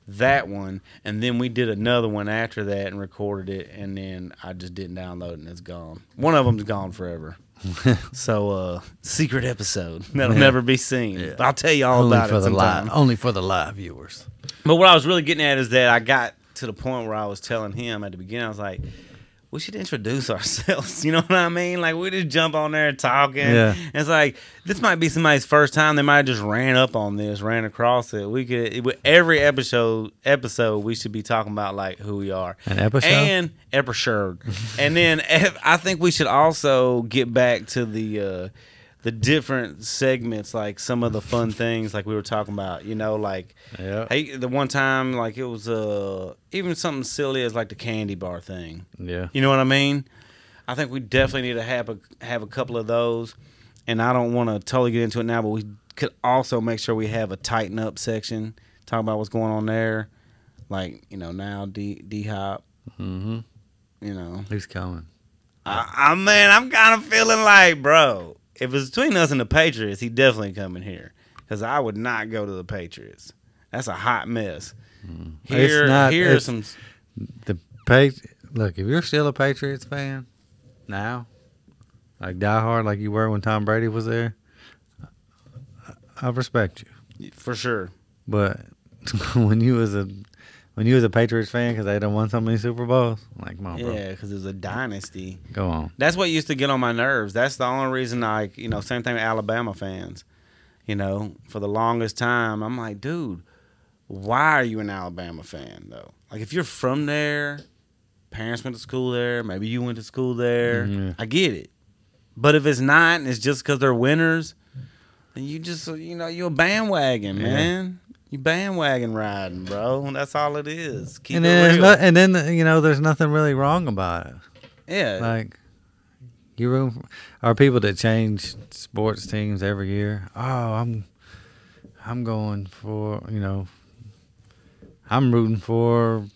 that one, and then we did another one after that and recorded it, and then I just didn't download it, and it's gone. One of them's gone forever. So, secret episode that'll never be seen. Yeah. I'll tell you all about it sometime. Only for the live viewers. But what I was really getting at is that I got to the point where I was telling him at the beginning, I was like, we should introduce ourselves. You know what I mean? Like, we just jump on there talking. Yeah. And it's like, this might be somebody's first time. They might have just ran across it. We could, with every episode, we should be talking about, like, who we are. An episode? And episode. And then I think we should also get back to the different segments, like some of the fun things like we were talking about, you know, like hey, the one time like it was even something silly as like the candy bar thing. Yeah. You know what I mean? I think we definitely need to have a couple of those. and I don't want to totally get into it now, but we could also make sure we have a tighten up section, talk about what's going on there. Like, you know, now D-Hop, Mm-hmm. you know. He's coming. Man, I'm kind of feeling like, bro, if it's between us and the Patriots, he definitely coming here. Because I would not go to the Patriots. That's a hot mess. Here's some... Look, if you're still a Patriots fan now, like diehard like you were when Tom Brady was there, I respect you. For sure. But when you was a Patriots fan because they done won so many Super Bowls, like, come on, bro. Yeah, because it was a dynasty. Go on. That's what used to get on my nerves. That's the only reason same thing with Alabama fans. You know, for the longest time, I'm like, dude, why are you an Alabama fan, though? Like, if you're from there, parents went to school there, maybe you went to school there, I get it. But if it's not, and it's just because they're winners, then you just, you're a bandwagon, man. You bandwagon riding, bro. That's all it is. Keep and it then real. There's nothing really wrong about it. Yeah. Like, are people that change sports teams every year. Oh, I'm going for, I'm rooting for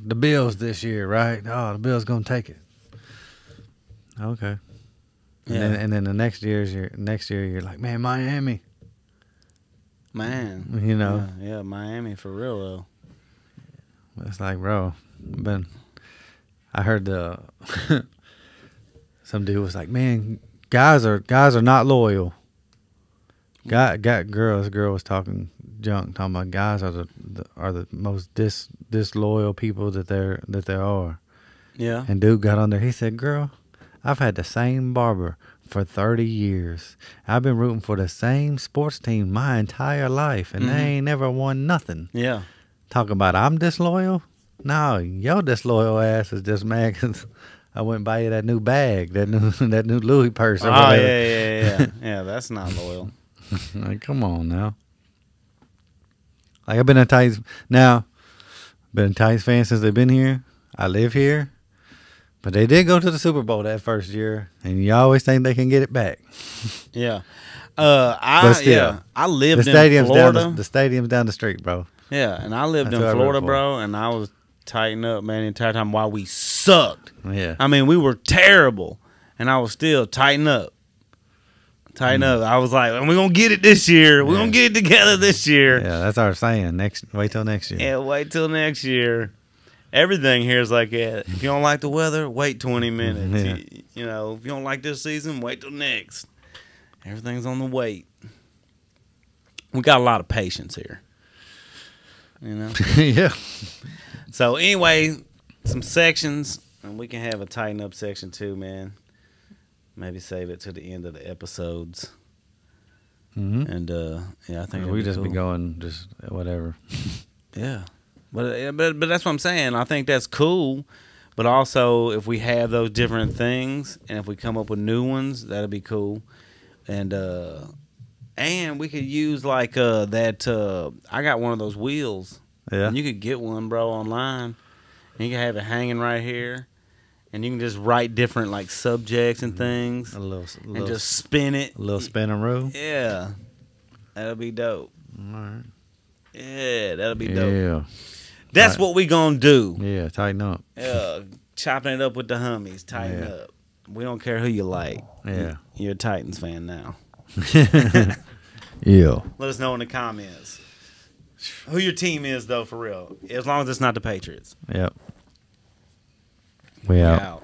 the Bills this year, right? Oh, the Bills gonna take it. Okay. Yeah. And then the next year you're like, man, Miami. Man. Yeah, Miami for real though. It's like, bro, I heard some dude was like, man, guys are not loyal. Girl was talking about guys are the most disloyal people that there are. Yeah. And dude got on there. He said, girl, I've had the same barber for 30 years. I've been rooting for the same sports team my entire life, and they ain't never won nothing. Yeah. Talk about I'm disloyal? No, your disloyal ass is just mad because I went and buy you that new bag, that new Louis purse or whatever. Yeah. Yeah, that's not loyal. Like, come on now. Like, I've been a Titans fan since they've been here. I live here. But they did go to the Super Bowl that first year, and you always think they can get it back. Yeah. I lived in Florida. The stadium's down the street, bro. Yeah, and I lived in Florida, bro, and I was tighten up, man, the entire time while we sucked. Yeah. I mean, we were terrible, and I was still tighten up. I was like, we're going to get it this year. We're going to get it together this year. Yeah, that's our saying. Wait till next year. Yeah, wait till next year. Everything here is like that. If you don't like the weather, wait 20 minutes. Yeah. If you don't like this season, wait till next. Everything's on the wait. We got a lot of patience here. Yeah. So anyway, some sections, and we can have a tighten up section too, man. Maybe save it to the end of the episodes. Mm-hmm. And I think we just cool. be going just whatever. Yeah, but that's what I'm saying. I think that's cool. But also, if we have those different things, and if we come up with new ones, that'll be cool. And we could use like that. I got one of those wheels. Yeah. And you could get one, bro, online. And you can have it hanging right here. And you can just write different like subjects and things. And just spin it. A little spinaroo. Yeah. That'll be dope. All right. Yeah, that'll be dope. Yeah. That's what we gonna do. Yeah, tighten up. Yeah. Chopping it up with the HuHmies. Tighten up. We don't care who you like. Yeah. You're a Titans fan now. Yeah. Let us know in the comments who your team is, though, for real. As long as it's not the Patriots. Yep. We out.